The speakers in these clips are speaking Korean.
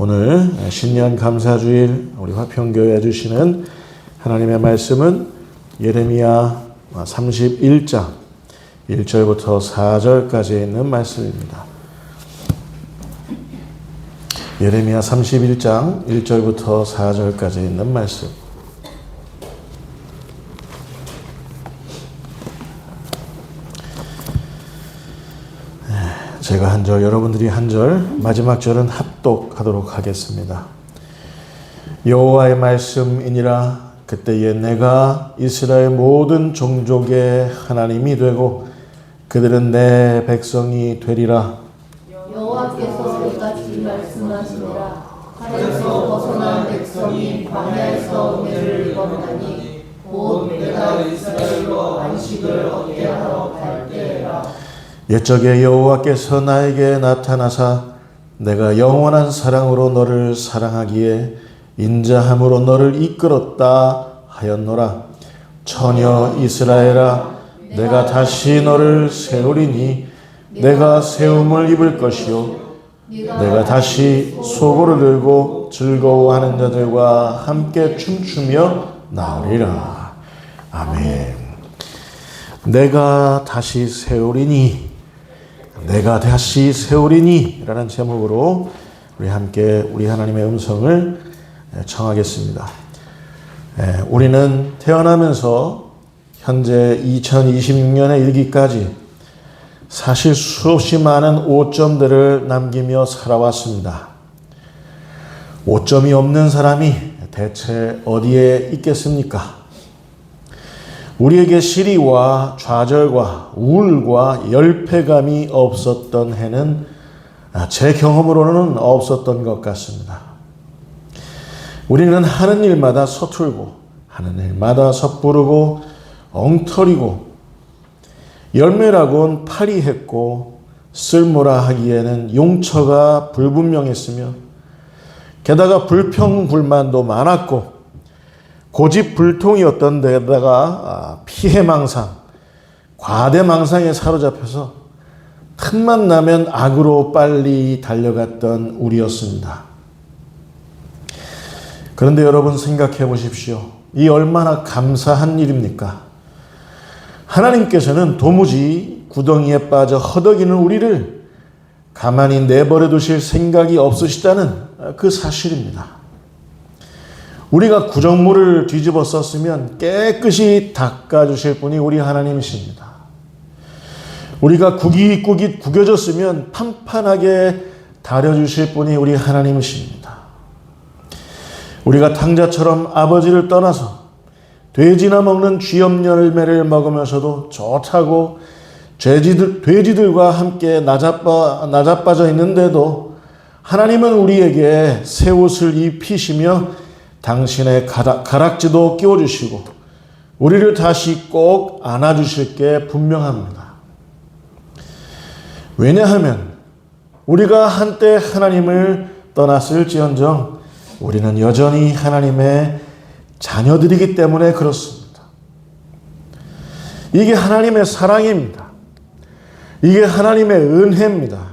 오늘 신년 감사주일 우리 화평교회에 주시는 하나님의 말씀은 예레미야 31장 1절부터 4절까지 있는 말씀입니다. 예레미야 31장 1절부터 4절까지 있는 말씀. 제가 한 절, 여러분들이 한 절, 마지막 절은 합독하도록 하겠습니다. 여호와의 말씀이니라. 그때에 내가 이스라엘 모든 종족의 하나님이 되고 그들은 내 백성이 되리라. 여호와께서 이같이 말씀하시니라. 칼에서 벗어난 백성이 광야에서 은혜를 입었나니 곧 내가 이스라엘로 안식을 얻게 하러 갈 때라. 옛적에 여호와께서 나에게 나타나사 내가 영원한 사랑으로 너를 사랑하기에 인자함으로 너를 이끌었다 하였노라. 처녀 이스라엘아, 내가 다시 너를 세우리니 내가 세움을 입을 것이요 내가 다시 소고를 들고 즐거워하는 자들과 함께 춤추며 나오리라. 아멘. 내가 다시 세우리니, 내가 다시 세우리니 라는 제목으로 우리 함께 우리 하나님의 음성을 청하겠습니다. 우리는 태어나면서 현재 2026년에 일기까지 사실 수없이 많은 오점들을 남기며 살아왔습니다. 오점이 없는 사람이 대체 어디에 있겠습니까? 우리에게 시리와 좌절과 우울과 열패감이 없었던 해는 제 경험으로는 없었던 것 같습니다. 우리는 하는 일마다 서툴고 하는 일마다 섣부르고 엉터리고 열매라곤 파리했고 쓸모라 하기에는 용처가 불분명했으며 게다가 불평불만도 많았고 고집불통이었던 데다가 피해망상, 과대망상에 사로잡혀서 틈만 나면 악으로 빨리 달려갔던 우리였습니다. 그런데 여러분 생각해 보십시오. 이 얼마나 감사한 일입니까? 하나님께서는 도무지 구덩이에 빠져 허덕이는 우리를 가만히 내버려 두실 생각이 없으시다는 그 사실입니다. 우리가 구정물을 뒤집어 썼으면 깨끗이 닦아주실 분이 우리 하나님이십니다. 우리가 구깃구깃 구겨졌으면 판판하게 다려주실 분이 우리 하나님이십니다. 우리가 탕자처럼 아버지를 떠나서 돼지나 먹는 쥐염 열매를 먹으면서도 좋다고 돼지들과 함께 나자빠져 있는데도 하나님은 우리에게 새 옷을 입히시며 당신의 가락지도 끼워주시고 우리를 다시 꼭 안아주실 게 분명합니다. 왜냐하면 우리가 한때 하나님을 떠났을지언정 우리는 여전히 하나님의 자녀들이기 때문에 그렇습니다. 이게 하나님의 사랑입니다. 이게 하나님의 은혜입니다.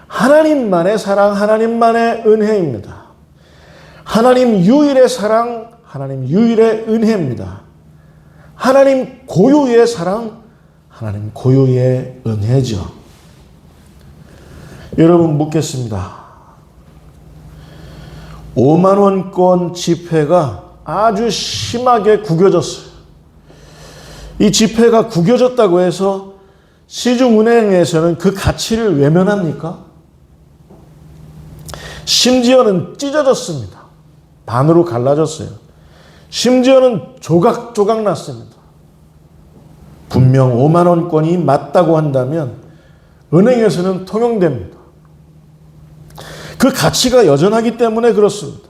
하나님만의 사랑, 하나님만의 은혜입니다. 하나님 유일의 사랑, 하나님 유일의 은혜입니다. 하나님 고유의 사랑, 하나님 고유의 은혜죠. 여러분 묻겠습니다. 5만 원권 지폐가 아주 심하게 구겨졌어요. 이 지폐가 구겨졌다고 해서 시중은행에서는 그 가치를 외면합니까? 심지어는 찢어졌습니다. 반으로 갈라졌어요. 심지어는 조각조각 났습니다. 분명 5만 원권이 맞다고 한다면 은행에서는 통용됩니다. 그 가치가 여전하기 때문에 그렇습니다.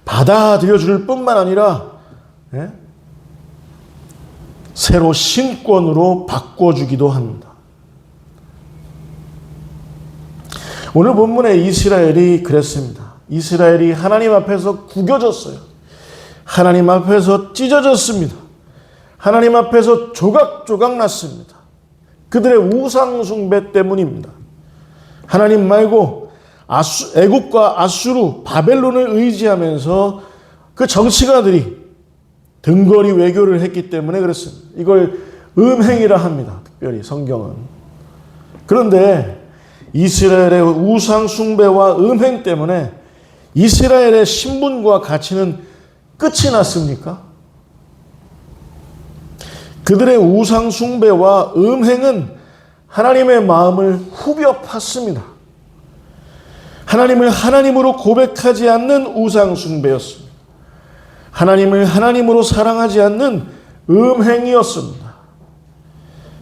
받아들여 줄 뿐만 아니라 새로 신권으로 바꿔주기도 합니다. 오늘 본문에 이스라엘이 그랬습니다. 이스라엘이 하나님 앞에서 구겨졌어요. 하나님 앞에서 찢어졌습니다. 하나님 앞에서 조각조각 났습니다. 그들의 우상 숭배 때문입니다. 하나님 말고 애국과 아수르, 바벨론을 의지하면서 그 정치가들이 등거리 외교를 했기 때문에 그렇습니다. 이걸 음행이라 합니다. 특별히 성경은. 그런데 이스라엘의 우상 숭배와 음행 때문에 이스라엘의 신분과 가치는 끝이 났습니까? 그들의 우상 숭배와 음행은 하나님의 마음을 후벼 팠습니다. 하나님을 하나님으로 고백하지 않는 우상 숭배였습니다. 하나님을 하나님으로 사랑하지 않는 음행이었습니다.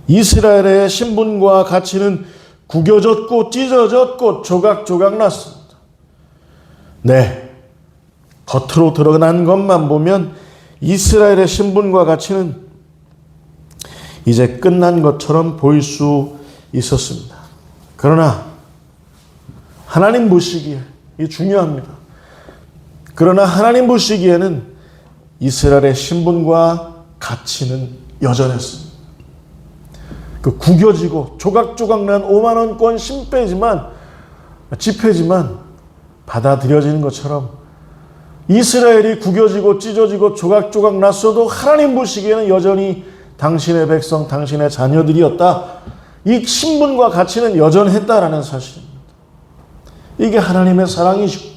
이스라엘의 신분과 가치는 구겨졌고 찢어졌고 조각조각 났습니다. 네, 겉으로 드러난 것만 보면 이스라엘의 신분과 가치는 이제 끝난 것처럼 보일 수 있었습니다. 그러나 하나님 보시기에, 이게 중요합니다. 그러나 하나님 보시기에는 이스라엘의 신분과 가치는 여전했습니다. 그 구겨지고 조각조각 난 5만원권 지폐지만 받아들여지는 것처럼 이스라엘이 구겨지고 찢어지고 조각조각 났어도 하나님 보시기에는 여전히 당신의 백성, 당신의 자녀들이었다. 이 신분과 가치는 여전했다라는 사실입니다. 이게 하나님의 사랑이시고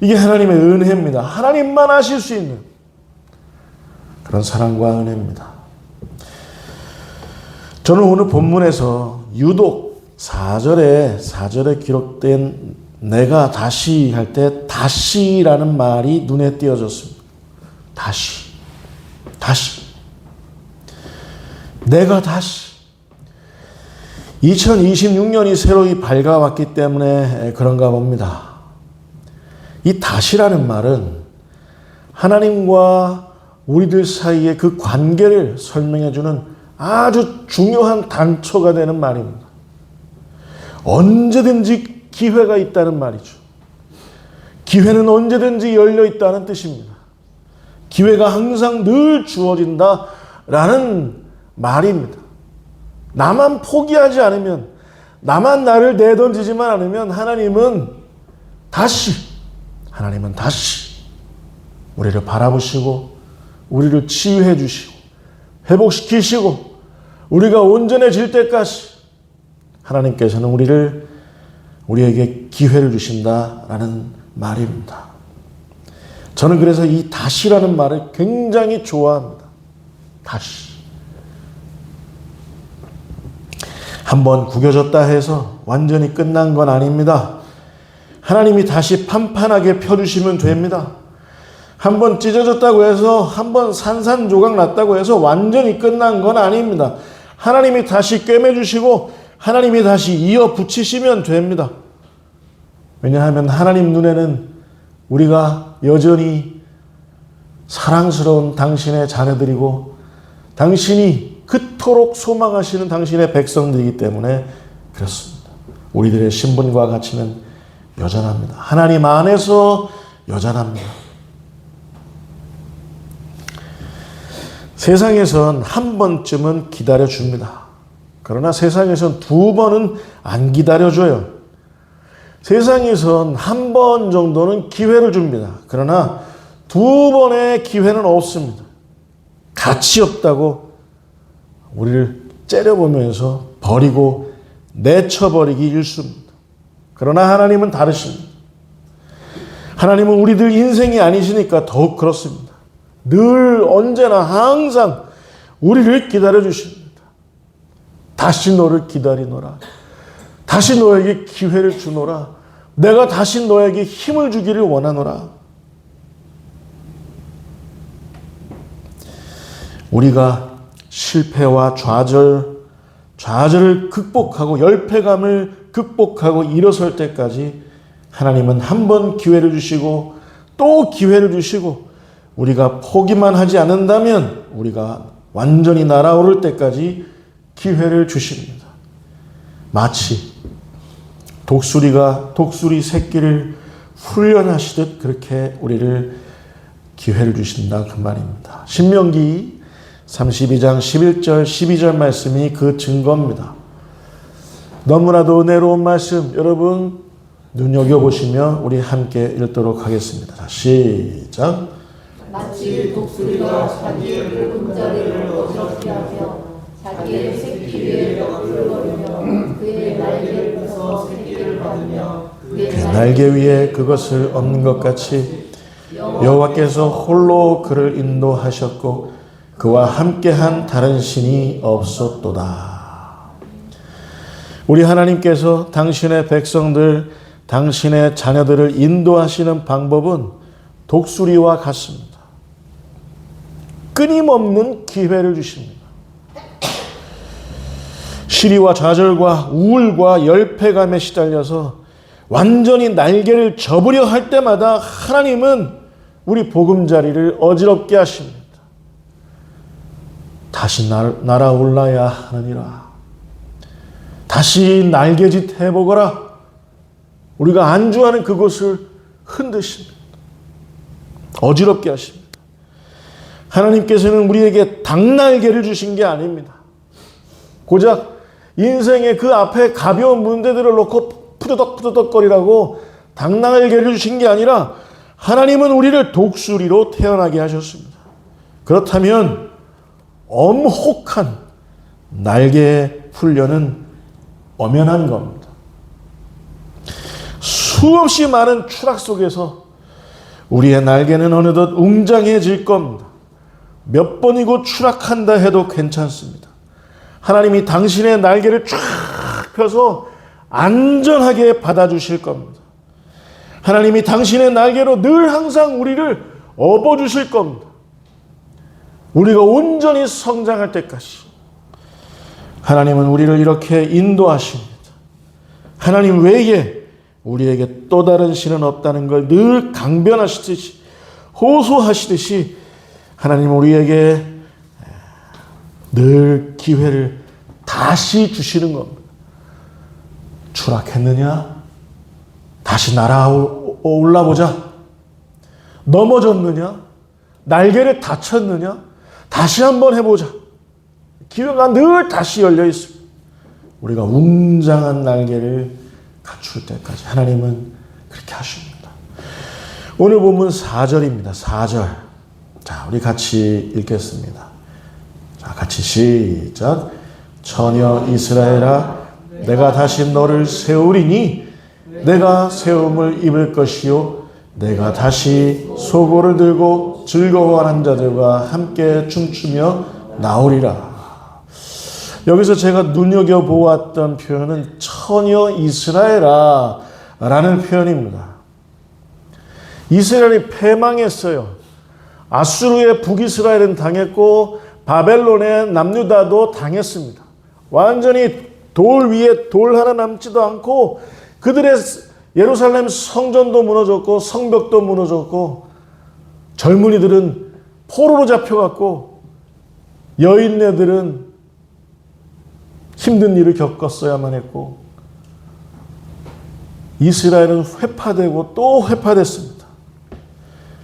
이게 하나님의 은혜입니다. 하나님만 하실 수 있는 그런 사랑과 은혜입니다. 저는 오늘 본문에서 유독 4절에 기록된 내가 다시 할 때 다시라는 말이 눈에 띄어졌습니다. 다시. 내가 다시. 2026년이 새로이 밝아왔기 때문에 그런가 봅니다. 이 다시라는 말은 하나님과 우리들 사이의 그 관계를 설명해주는 아주 중요한 단초가 되는 말입니다. 언제든지 기회가 있다는 말이죠. 기회는 언제든지 열려 있다는 뜻입니다. 기회가 항상 늘 주어진다라는 말입니다. 나만 포기하지 않으면, 나만 나를 내던지지만 않으면 하나님은 다시 우리를 바라보시고 우리를 치유해 주시고 회복시키시고 우리가 온전해질 때까지 하나님께서는 우리에게 기회를 주신다라는 말입니다. 저는 그래서 이 다시라는 말을 굉장히 좋아합니다. 다시. 한번 구겨졌다 해서 완전히 끝난 건 아닙니다. 하나님이 다시 판판하게 펴주시면 됩니다. 한번 찢어졌다고 해서, 한번 산산조각 났다고 해서 완전히 끝난 건 아닙니다. 하나님이 다시 꿰매주시고 하나님이 다시 이어 붙이시면 됩니다. 왜냐하면 하나님 눈에는 우리가 여전히 사랑스러운 당신의 자녀들이고 당신이 그토록 소망하시는 당신의 백성들이기 때문에 그렇습니다. 우리들의 신분과 가치는 여전합니다. 하나님 안에서 여전합니다. 세상에선 한 번쯤은 기다려줍니다. 그러나 세상에선 두 번은 안 기다려줘요. 세상에선 한 번 정도는 기회를 줍니다. 그러나 두 번의 기회는 없습니다. 가치 없다고 우리를 째려보면서 버리고 내쳐버리기 일쑤입니다. 그러나 하나님은 다르십니다. 하나님은 우리들 인생이 아니시니까 더욱 그렇습니다. 늘 언제나 항상 우리를 기다려주십니다. 다시 너를 기다리노라. 다시 너에게 기회를 주노라. 내가 다시 너에게 힘을 주기를 원하노라. 우리가 실패와 좌절을 극복하고 열패감을 극복하고 일어설 때까지 하나님은 한 번 기회를 주시고 또 기회를 주시고 우리가 포기만 하지 않는다면 우리가 완전히 날아오를 때까지 기회를 주십니다. 마치 독수리 새끼를 훈련하시듯 그렇게 우리를 기회를 주신다 그 말입니다. 신명기 32장 11절 12절 말씀이 그 증거입니다. 너무나도 은혜로운 말씀, 여러분 눈여겨보시며 우리 함께 읽도록 하겠습니다. 자, 시작. 마치 독수리가 자기의 보금자리를 어지럽게 하며 자기의 새끼 위에 너풀거리며 그의 날개를 펴서 새끼를 받으며 그의 날개 위에 그것을 얹는 것 같이 여호와께서 홀로 그를 인도하셨고 그와 함께한 다른 신이 없었도다. 우리 하나님께서 당신의 백성들, 당신의 자녀들을 인도하시는 방법은 독수리와 같습니다. 끊임없는 기회를 주십니다. 시리와 좌절과 우울과 열패감에 시달려서 완전히 날개를 접으려 할 때마다 하나님은 우리 보금자리를 어지럽게 하십니다. 다시 날아올라야 하느니라. 다시 날개짓 해보거라. 우리가 안주하는 그곳을 흔드십니다. 어지럽게 하십니다. 하나님께서는 우리에게 닭날개를 주신 게 아닙니다. 고작 인생의 그 앞에 가벼운 문제들을 놓고 푸드덕푸드덕거리라고 닭날개를 주신 게 아니라 하나님은 우리를 독수리로 태어나게 하셨습니다. 그렇다면 엄혹한 날개 훈련은 엄연한 겁니다. 수없이 많은 추락 속에서 우리의 날개는 어느덧 웅장해질 겁니다. 몇 번이고 추락한다 해도 괜찮습니다. 하나님이 당신의 날개를 쫙 펴서 안전하게 받아주실 겁니다. 하나님이 당신의 날개로 늘 항상 우리를 업어주실 겁니다. 우리가 온전히 성장할 때까지 하나님은 우리를 이렇게 인도하십니다. 하나님 외에 우리에게 또 다른 신은 없다는 걸 늘 강변하시듯이 호소하시듯이 하나님은 우리에게 늘 기회를 다시 주시는 겁니다. 추락했느냐? 다시 날아올라보자. 넘어졌느냐? 날개를 다쳤느냐? 다시 한번 해보자. 기회가 늘 다시 열려 있습니다. 우리가 웅장한 날개를 갖출 때까지 하나님은 그렇게 하십니다. 오늘 본문 4절입니다. 4절. 자, 우리 같이 읽겠습니다. 자, 같이 시작. 처녀 이스라엘아, 내가 다시 너를 세우리니 내가 세움을 입을 것이요 내가 다시 소고를 들고 즐거워하는 자들과 함께 춤추며 나오리라. 여기서 제가 눈여겨보았던 표현은 처녀 이스라엘아 라는 표현입니다. 이스라엘이 패망했어요. 아수르의 북이스라엘은 당했고 바벨론의 남유다도 당했습니다. 완전히 돌 위에 돌 하나 남지도 않고 그들의 예루살렘 성전도 무너졌고 성벽도 무너졌고 젊은이들은 포로로 잡혀갔고 여인네들은 힘든 일을 겪었어야만 했고 이스라엘은 회파되고 또 회파됐습니다.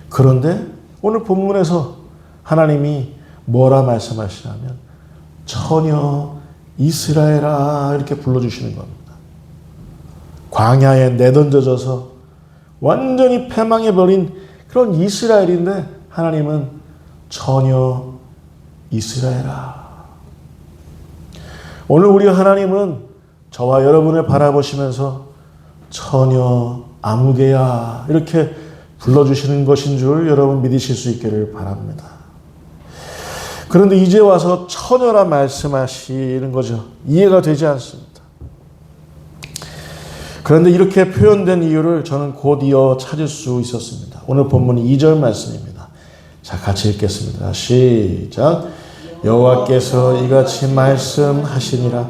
그런데 오늘 본문에서 하나님이 뭐라 말씀하시냐면 처녀 이스라엘아 이렇게 불러주시는 겁니다. 광야에 내던져져서 완전히 패망해버린 그런 이스라엘인데 하나님은 처녀 이스라엘아. 오늘 우리 하나님은 저와 여러분을 바라보시면서 처녀 아무개야 이렇게 불러주시는 것인 줄 여러분 믿으실 수 있기를 바랍니다. 그런데 이제 와서 처녀라 말씀하시는 거죠. 이해가 되지 않습니다. 그런데 이렇게 표현된 이유를 저는 곧이어 찾을 수 있었습니다. 오늘 본문 2절 말씀입니다. 자, 같이 읽겠습니다. 시작. 여호와께서 이같이 말씀하시니라.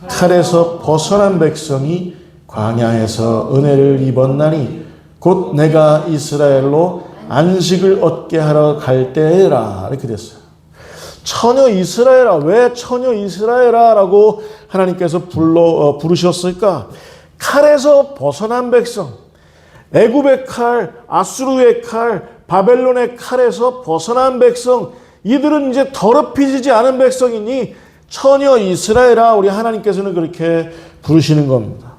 칼에서 벗어난 백성이 광야에서 은혜를 입었나니 곧 내가 이스라엘로 안식을 얻게 하러 갈 때라. 이렇게 됐어요. 처녀 이스라엘아. 왜 처녀 이스라엘아 라고 하나님께서 부르셨을까? 칼에서 벗어난 백성, 애굽의 칼, 아수르의 칼, 바벨론의 칼에서 벗어난 백성, 이들은 이제 더럽히지 않은 백성이니 처녀 이스라엘아 우리 하나님께서는 그렇게 부르시는 겁니다.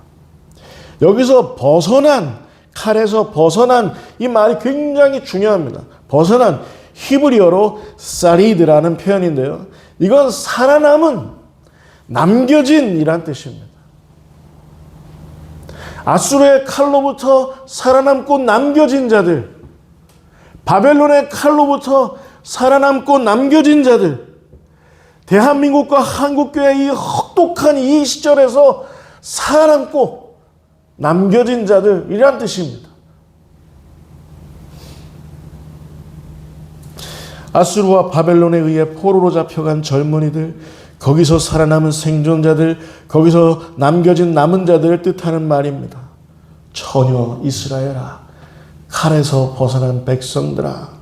여기서 벗어난, 칼에서 벗어난 이 말이 굉장히 중요합니다. 벗어난, 히브리어로 사리드라는 표현인데요. 이건 살아남은, 남겨진 이란 뜻입니다. 아수르의 칼로부터 살아남고 남겨진 자들, 바벨론의 칼로부터 살아남고 남겨진 자들, 대한민국과 한국교회의 이 혹독한 이 시절에서 살아남고 남겨진 자들이란 뜻입니다. 아수르와 바벨론에 의해 포로로 잡혀간 젊은이들, 거기서 살아남은 생존자들, 거기서 남겨진 남은 자들을 뜻하는 말입니다. 처녀 이스라엘아, 칼에서 벗어난 백성들아,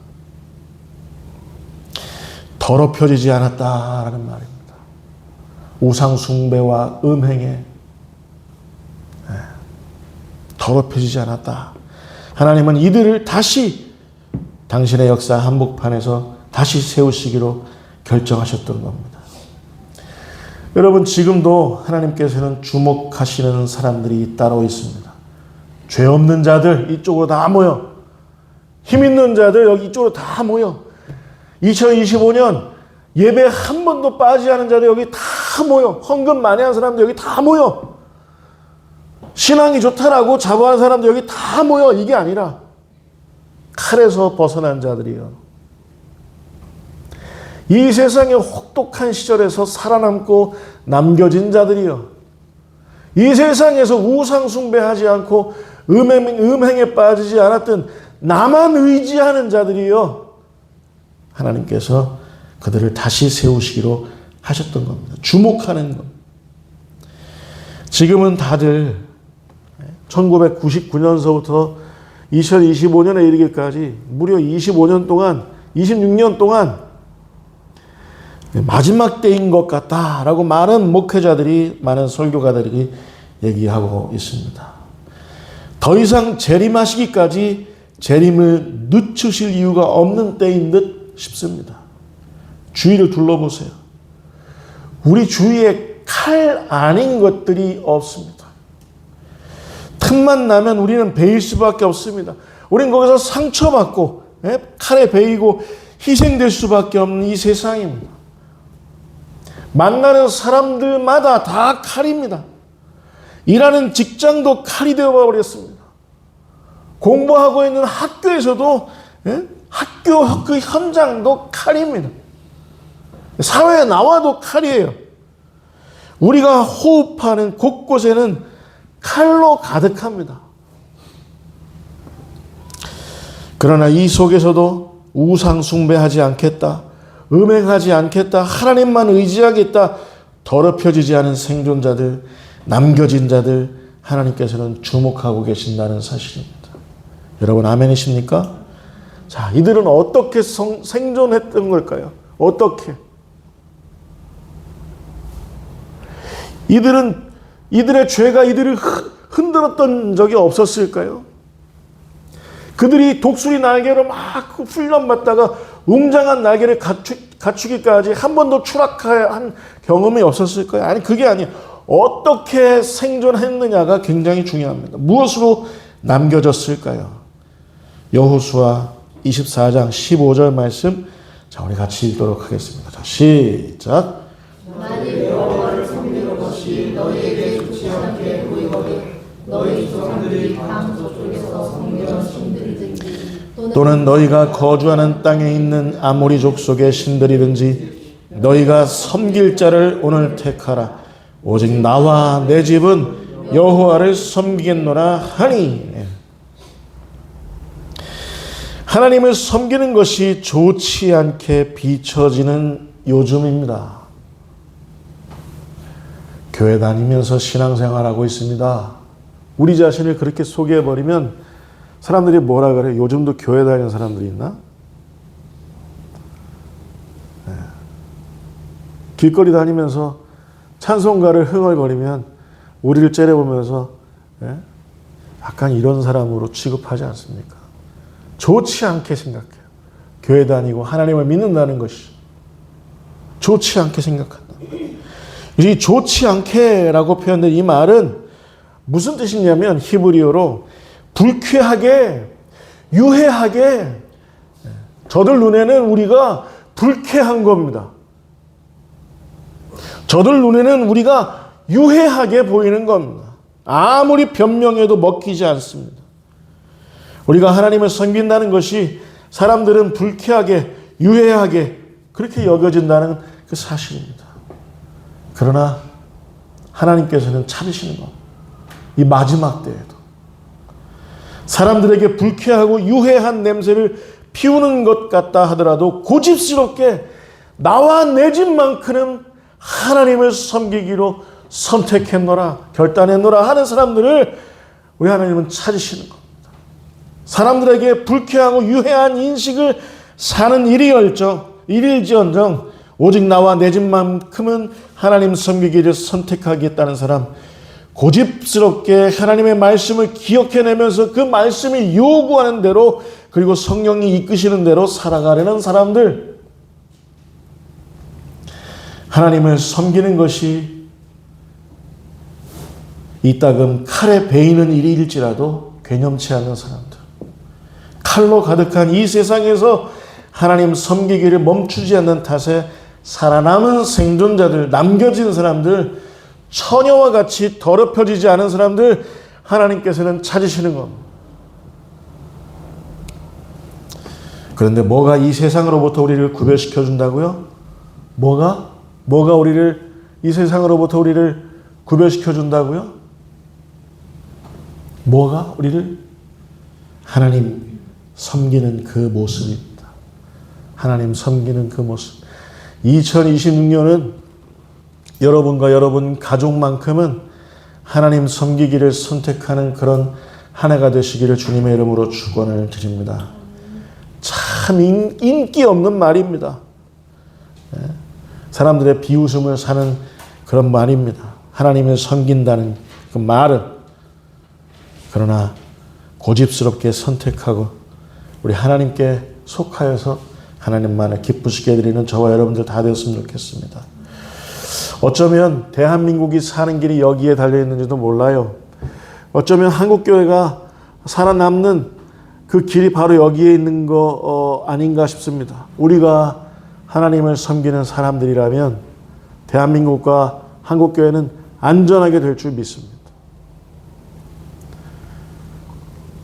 더럽혀지지 않았다라는 말입니다. 우상 숭배와 음행에 더럽혀지지 않았다. 하나님은 이들을 다시 당신의 역사 한복판에서 다시 세우시기로 결정하셨던 겁니다. 여러분, 지금도 하나님께서는 주목하시는 사람들이 따로 있습니다. 죄 없는 자들 이쪽으로 다 모여, 힘 있는 자들 여기 이쪽으로 다 모여, 2025년 예배 한 번도 빠지지 않은 자들 여기 다 모여, 헌금 많이 한 사람들 여기 다 모여, 신앙이 좋다라고 자부하는 사람들 여기 다 모여. 이게 아니라 칼에서 벗어난 자들이요, 이 세상의 혹독한 시절에서 살아남고 남겨진 자들이요, 이 세상에서 우상 숭배하지 않고 음행에 빠지지 않았던 나만 의지하는 자들이요, 하나님께서 그들을 다시 세우시기로 하셨던 겁니다. 주목하는 것. 지금은 다들 1999년서부터 2025년에 이르기까지 무려 25년 동안, 26년 동안 마지막 때인 것 같다라고 많은 목회자들이, 많은 설교가들이 얘기하고 있습니다. 더 이상 재림하시기까지 재림을 늦추실 이유가 없는 때인 듯 싶습니다. 주위를 둘러보세요. 우리 주위에 칼 아닌 것들이 없습니다. 틈만 나면 우리는 베일 수밖에 없습니다. 우린 거기서 상처받고 칼에 베이고 희생될 수밖에 없는 이 세상입니다. 만나는 사람들마다 다 칼입니다. 일하는 직장도 칼이 되어버렸습니다. 공부하고 있는 학교에서도 학교 그 현장도 칼입니다. 사회에 나와도 칼이에요. 우리가 호흡하는 곳곳에는 칼로 가득합니다. 그러나 이 속에서도 우상 숭배하지 않겠다, 음행하지 않겠다, 하나님만 의지하겠다, 더럽혀지지 않은 생존자들, 남겨진 자들, 하나님께서는 주목하고 계신다는 사실입니다. 여러분 아멘이십니까? 자, 이들은 어떻게 생존했던 걸까요? 어떻게? 이들의 죄가 이들을 흔들었던 적이 없었을까요? 그들이 독수리 날개로 막 훈련받다가 웅장한 날개를 갖추기까지 한 번도 추락한 경험이 없었을까요? 아니, 그게 아니에요. 어떻게 생존했느냐가 굉장히 중요합니다. 무엇으로 남겨졌을까요? 여호수아 24장 15절 말씀, 자, 우리 같이 읽도록 하겠습니다. 자, 시작. 만일 여호와를 섬기는 것이 너희에게 좋지 않게 보이거든 너희 조상들이 강 저쪽에서 섬기던 신들이든지 또는 너희가 거주하는 땅에 있는 아모리 족속의 신들이든지 너희가 섬길 자를 오늘 택하라. 오직 나와 내 집은 여호와를 섬기겠노라 하니. 하나님을 섬기는 것이 좋지 않게 비춰지는 요즘입니다. 교회 다니면서 신앙생활하고 있습니다. 우리 자신을 그렇게 소개해버리면 사람들이 뭐라 그래요? 요즘도 교회 다니는 사람들이 있나? 네. 길거리 다니면서 찬송가를 흥얼거리면 우리를 째려보면서 약간 이런 사람으로 취급하지 않습니까? 좋지 않게 생각해요. 교회 다니고 하나님을 믿는다는 것이 좋지 않게 생각한다. 이 좋지 않게라고 표현된 이 말은 무슨 뜻이냐면 히브리어로 불쾌하게, 유해하게, 저들 눈에는 우리가 불쾌한 겁니다. 저들 눈에는 우리가 유해하게 보이는 겁니다. 아무리 변명해도 먹히지 않습니다. 우리가 하나님을 섬긴다는 것이 사람들은 불쾌하게, 유해하게 그렇게 여겨진다는 그 사실입니다. 그러나 하나님께서는 찾으시는 겁니다. 이 마지막 때에도 사람들에게 불쾌하고 유해한 냄새를 피우는 것 같다 하더라도 고집스럽게 나와 내 집만큼은 하나님을 섬기기로 선택했노라, 결단했노라 하는 사람들을 우리 하나님은 찾으시는 겁니다. 사람들에게 불쾌하고 유해한 인식을 사는 일일지언정 오직 나와 내 집만큼은 하나님 섬기기를 선택하겠다는 사람, 고집스럽게 하나님의 말씀을 기억해내면서 그 말씀이 요구하는 대로 그리고 성령이 이끄시는 대로 살아가려는 사람들, 하나님을 섬기는 것이 이따금 칼에 베이는 일일지라도 괴념치 않는 사람들, 칼로 가득한 이 세상에서 하나님 섬기기를 멈추지 않는 탓에 살아남은 생존자들, 남겨진 사람들, 처녀와 같이 더럽혀지지 않은 사람들 하나님께서는 찾으시는 겁니다. 그런데 뭐가 이 세상으로부터 우리를 구별시켜 준다고요? 뭐가 우리를 이 세상으로부터 우리를 구별시켜 준다고요? 뭐가 우리를? 하나님 섬기는 그 모습입니다. 하나님 섬기는 그 모습. 2026년은 여러분과 여러분 가족만큼은 하나님 섬기기를 선택하는 그런 한 해가 되시기를 주님의 이름으로 축원을 드립니다. 참 인기 없는 말입니다. 사람들의 비웃음을 사는 그런 말입니다. 하나님을 섬긴다는 그 말은. 그러나 고집스럽게 선택하고 우리 하나님께 속하여서 하나님만을 기쁘시게 해드리는 저와 여러분들 다 되었으면 좋겠습니다. 어쩌면 대한민국이 사는 길이 여기에 달려있는지도 몰라요. 어쩌면 한국교회가 살아남는 그 길이 바로 여기에 있는 거 아닌가 싶습니다. 우리가 하나님을 섬기는 사람들이라면 대한민국과 한국교회는 안전하게 될 줄 믿습니다.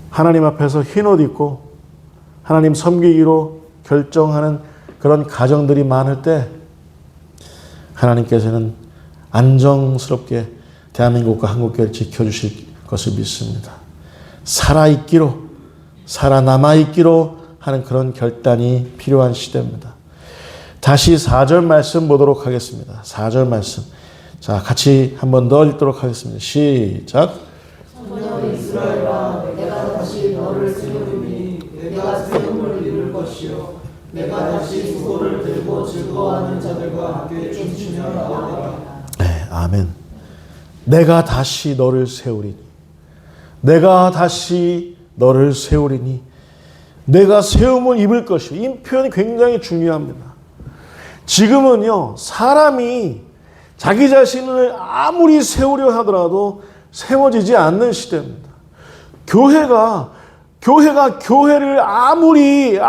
하나님 앞에서 흰 옷 입고 하나님 섬기기로 결정하는 그런 가정들이 많을 때 하나님께서는 안정스럽게 대한민국과 한국교회를 지켜주실 것을 믿습니다. 살아남아있기로 하는 그런 결단이 필요한 시대입니다. 다시 4절 말씀 보도록 하겠습니다. 4절 말씀. 자, 같이 한 번 더 읽도록 하겠습니다. 시작. 소녀 이스라엘아, 내가 다시 너를 세우리니 내가 세움을 이룰 것이요 내가 다시 수고를 들고 즐거워하는 자들과 함께 춤추며 나오리라. 네, 아멘. 내가 다시 너를 세우리니, 내가 다시 너를 세우리니, 내가 세움을 입을 것이요. 이 표현이 굉장히 중요합니다. 지금은요, 사람이 자기 자신을 아무리 세우려 하더라도 세워지지 않는 시대입니다. 교회가 교회를 아무리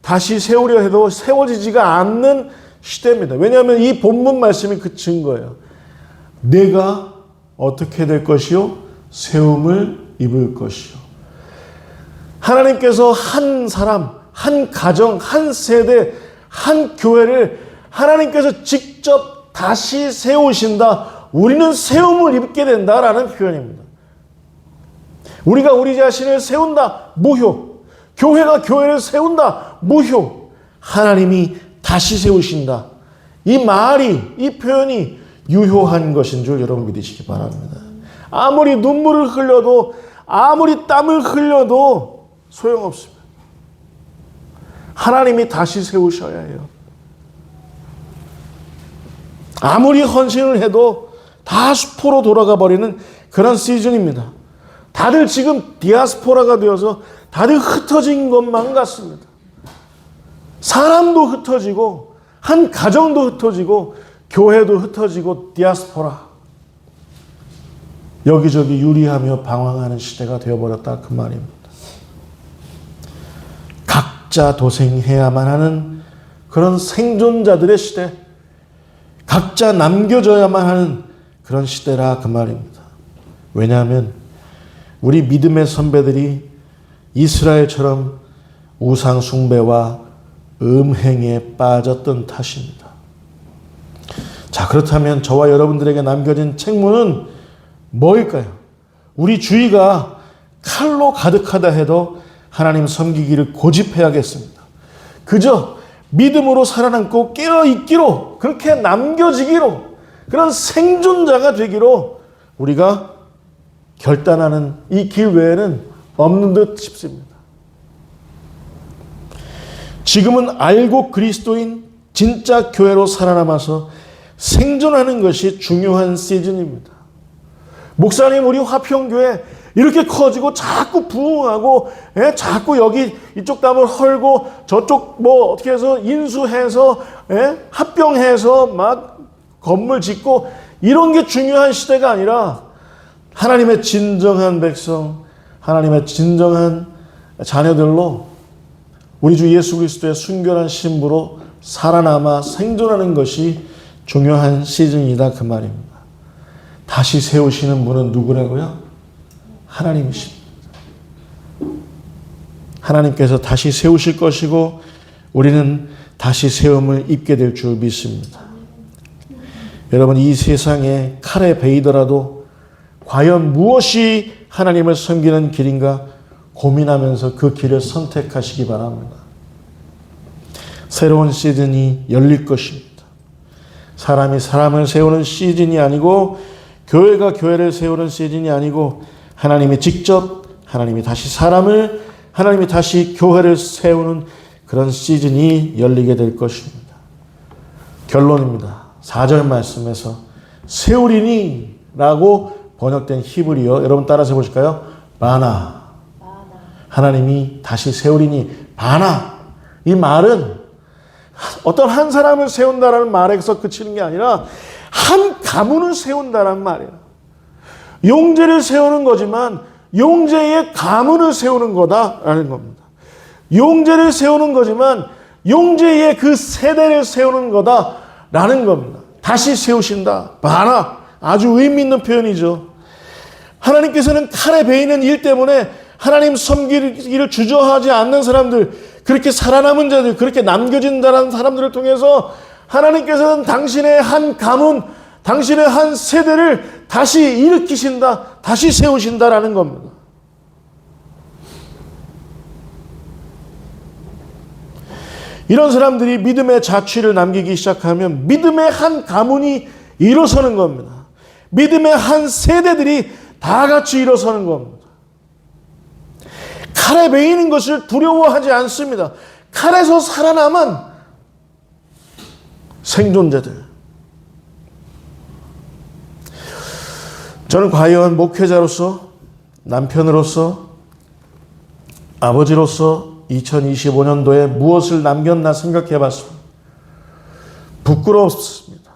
다시 세우려 해도 세워지지가 않는 시대입니다. 왜냐하면 이 본문 말씀이 그 증거예요. 내가 어떻게 될 것이요? 세움을 입을 것이요. 하나님께서 한 사람, 한 가정, 한 세대, 한 교회를 하나님께서 직접 다시 세우신다. 우리는 세움을 입게 된다라는 표현입니다. 우리가 우리 자신을 세운다. 무효. 교회가 교회를 세운다. 무효. 하나님이 다시 세우신다. 이 말이, 이 표현이 유효한 것인 줄 여러분 믿으시기 바랍니다. 아무리 눈물을 흘려도, 아무리 땀을 흘려도 소용없습니다. 하나님이 다시 세우셔야 해요. 아무리 헌신을 해도 다 수포로 돌아가 버리는 그런 시즌입니다. 다들 지금 디아스포라가 되어서 다들 흩어진 것만 같습니다. 사람도 흩어지고 한 가정도 흩어지고 교회도 흩어지고 디아스포라. 여기저기 유리하며 방황하는 시대가 되어버렸다 그 말입니다. 각자 도생해야만 하는 그런 생존자들의 시대, 각자 남겨져야만 하는 그런 시대라 그 말입니다. 왜냐하면 우리 믿음의 선배들이 이스라엘처럼 우상 숭배와 음행에 빠졌던 탓입니다. 자, 그렇다면 저와 여러분들에게 남겨진 책무는 뭐일까요? 우리 주위가 칼로 가득하다 해도 하나님 섬기기를 고집해야겠습니다. 그저 믿음으로 살아남고 깨어있기로, 그렇게 남겨지기로, 그런 생존자가 되기로 우리가 결단하는 이 길 외에는 없는 듯 싶습니다. 지금은 알고 그리스도인 진짜 교회로 살아남아서 생존하는 것이 중요한 시즌입니다. 목사님, 우리 화평교회 이렇게 커지고 자꾸 부흥하고, 자꾸 여기 이쪽 담을 헐고 저쪽 뭐 어떻게 해서 인수해서, 합병해서 막 건물 짓고 이런 게 중요한 시대가 아니라 하나님의 진정한 백성, 하나님의 진정한 자녀들로 우리 주 예수 그리스도의 순결한 신부로 살아남아 생존하는 것이 중요한 시즌이다 그 말입니다. 다시 세우시는 분은 누구라고요? 하나님이십니다. 하나님께서 다시 세우실 것이고 우리는 다시 세움을 입게 될 줄 믿습니다. 여러분, 이 세상에 칼에 베이더라도 과연 무엇이 하나님을 섬기는 길인가 고민하면서 그 길을 선택하시기 바랍니다. 새로운 시즌이 열릴 것입니다. 사람이 사람을 세우는 시즌이 아니고 교회가 교회를 세우는 시즌이 아니고 하나님이 직접, 하나님이 다시 사람을, 하나님이 다시 교회를 세우는 그런 시즌이 열리게 될 것입니다. 결론입니다. 4절 말씀에서 세우리니 라고 번역된 히브리어, 여러분 따라서 해보실까요? 바나. 하나님이 다시 세우리니, 바나. 이 말은 어떤 한 사람을 세운다라는 말에서 그치는 게 아니라 한 가문을 세운다라는 말이에요. 용제를 세우는 거지만 용제의 가문을 세우는 거다라는 겁니다. 용제를 세우는 거지만 용제의 그 세대를 세우는 거다라는 겁니다. 다시 세우신다. 바나. 아주 의미 있는 표현이죠. 하나님께서는 칼에 베이는 일 때문에 하나님 섬기기를 주저하지 않는 사람들, 그렇게 살아남은 자들, 그렇게 남겨진다는 사람들을 통해서 하나님께서는 당신의 한 가문, 당신의 한 세대를 다시 일으키신다, 다시 세우신다라는 겁니다. 이런 사람들이 믿음의 자취를 남기기 시작하면 믿음의 한 가문이 일어서는 겁니다. 믿음의 한 세대들이 다 같이 일어서는 겁니다. 칼에 베이는 것을 두려워하지 않습니다. 칼에서 살아남은 생존자들. 저는 과연 목회자로서, 남편으로서, 아버지로서 2025년도에 무엇을 남겼나 생각해 봤습니다. 부끄럽습니다.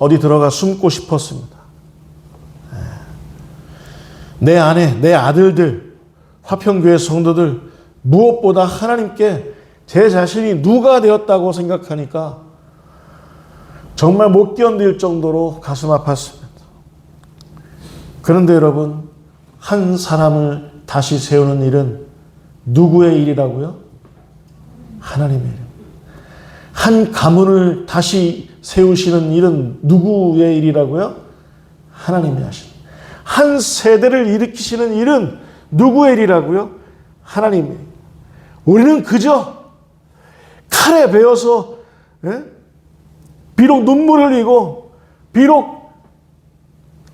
어디 들어가 숨고 싶었습니다. 내 아내, 내 아들들, 화평교회 성도들, 무엇보다 하나님께 제 자신이 누가 되었다고 생각하니까 정말 못 견딜 정도로 가슴 아팠습니다. 그런데 여러분, 한 사람을 다시 세우는 일은 누구의 일이라고요? 하나님의 일. 한 가문을 다시 세우시는 일은 누구의 일이라고요? 하나님이 하시는. 한 세대를 일으키시는 일은 누구의 일이라고요? 하나님의. 우리는 그저 칼에 베어서, 비록 눈물을 흘리고 비록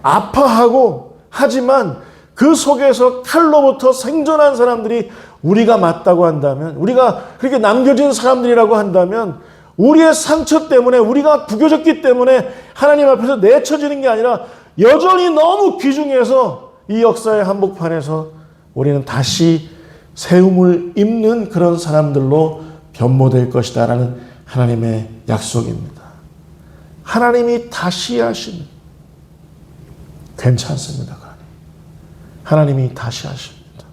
아파하고 하지만 그 속에서 칼로부터 생존한 사람들이 우리가 맞다고 한다면, 우리가 그렇게 남겨진 사람들이라고 한다면, 우리의 상처 때문에, 우리가 구겨졌기 때문에 하나님 앞에서 내쳐지는 게 아니라 여전히 너무 귀중해서 이 역사의 한복판에서 우리는 다시 세움을 입는 그런 사람들로 변모될 것이다 라는 하나님의 약속입니다. 하나님이 다시 하시는, 괜찮습니다. 하나님이 다시 하십니다.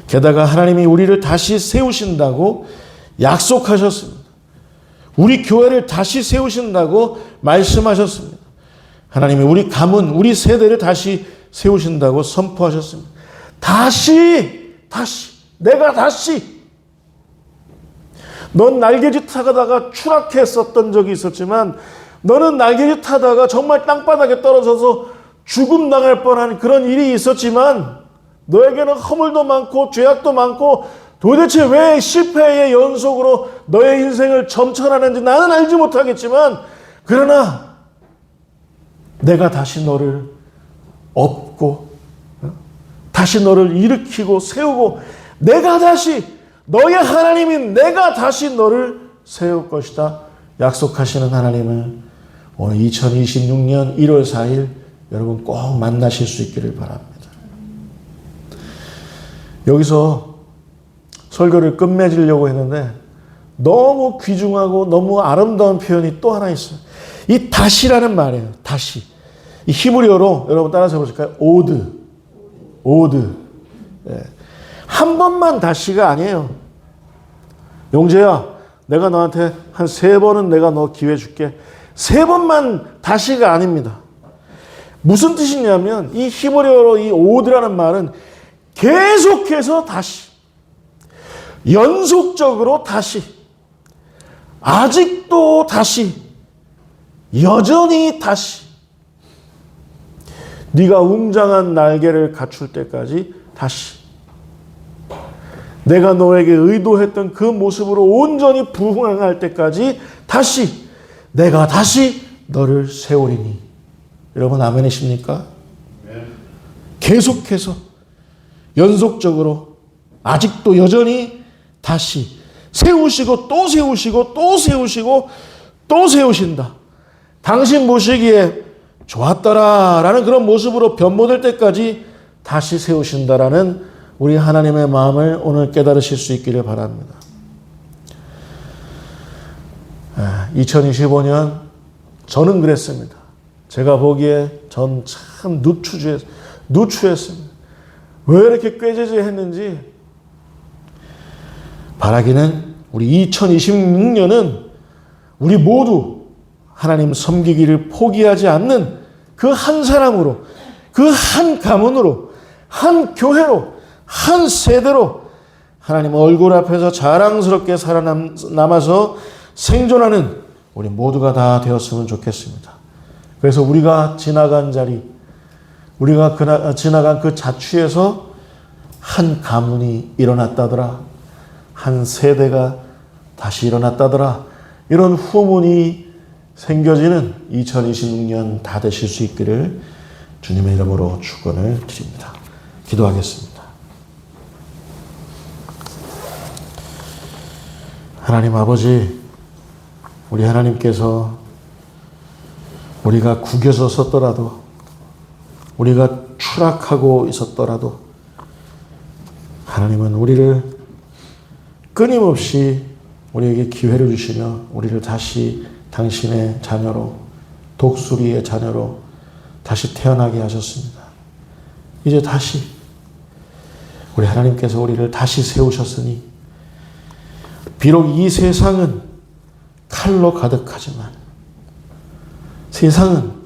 게다가 하나님이 우리를 다시 세우신다고 약속하셨습니다. 우리 교회를 다시 세우신다고 말씀하셨습니다. 하나님이 우리 가문, 우리 세대를 다시 세우신다고 선포하셨습니다. 내가 다시. 넌 날개짓 타다가 추락했었던 적이 있었지만 너는 날개짓 타다가 정말 땅바닥에 떨어져서 죽음 당할 뻔한 그런 일이 있었지만 너에게는 허물도 많고 죄악도 많고 도대체 왜 실패의 연속으로 너의 인생을 점철하는지 나는 알지 못하겠지만 그러나 내가 다시 너를 업고 다시 너를 일으키고 세우고 내가 다시 너의 하나님인 내가 다시 너를 세울 것이다 약속하시는 하나님을 오늘 2026년 1월 4일 여러분 꼭 만나실 수 있기를 바랍니다. 여기서 설교를 끝맺으려고 했는데 너무 귀중하고 너무 아름다운 표현이 또 하나 있어요. 이 다시라는 말이에요. 다시. 이 히브리어로 여러분 따라서 해보실까요? 오드. 예. 한 번만 다시가 아니에요. 용재야, 내가 너한테 한 3번은 내가 너 기회 줄게. 3번만 다시가 아닙니다. 무슨 뜻이냐면 이 히브리어로 이 오드라는 말은 계속해서 다시, 연속적으로 다시, 아직도 다시, 여전히 다시, 네가 웅장한 날개를 갖출 때까지 다시, 내가 너에게 의도했던 그 모습으로 온전히 부흥할 때까지 다시, 내가 다시 너를 세우리니. 여러분 아멘이십니까? 계속해서 연속적으로 아직도 여전히 다시 세우시고 또 세우시고 또 세우시고 또 세우신다. 당신 보시기에 좋았더라라는 그런 모습으로 변모될 때까지 다시 세우신다라는 우리 하나님의 마음을 오늘 깨달으실 수 있기를 바랍니다. 2025년 저는 그랬습니다. 제가 보기에 전 참 누추했습니다. 왜 이렇게 꾀죄죄했는지 바라기는 우리 2026년은 우리 모두 하나님 섬기기를 포기하지 않는 그 한 사람으로, 그 한 가문으로, 한 교회로, 한 세대로 하나님 얼굴 앞에서 자랑스럽게 살아남아서 생존하는 우리 모두가 다 되었으면 좋겠습니다. 그래서 우리가 지나간 자리, 우리가 지나간 그 자취에서 한 가문이 일어났다더라, 한 세대가 다시 일어났다더라, 이런 후문이 생겨지는 2026년 다 되실 수 있기를 주님의 이름으로 축원을 드립니다. 기도하겠습니다. 하나님 아버지, 우리 하나님께서 우리가 구겨서 섰더라도, 우리가 추락하고 있었더라도 하나님은 우리를 끊임없이 우리에게 기회를 주시며 우리를 다시 당신의 자녀로, 독수리의 자녀로 다시 태어나게 하셨습니다. 이제 다시 우리 하나님께서 우리를 다시 세우셨으니 비록 이 세상은 칼로 가득하지만, 세상은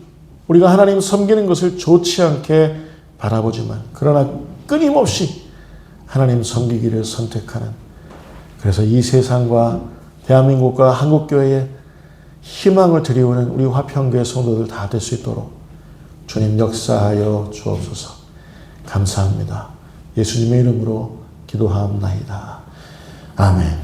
우리가 하나님 섬기는 것을 좋지 않게 바라보지만, 그러나 끊임없이 하나님 섬기기를 선택하는, 그래서 이 세상과 대한민국과 한국교회에 희망을 드리우는 우리 화평교회 성도들 다 될 수 있도록 주님 역사하여 주옵소서. 감사합니다. 예수님의 이름으로 기도하옵나이다. 아멘.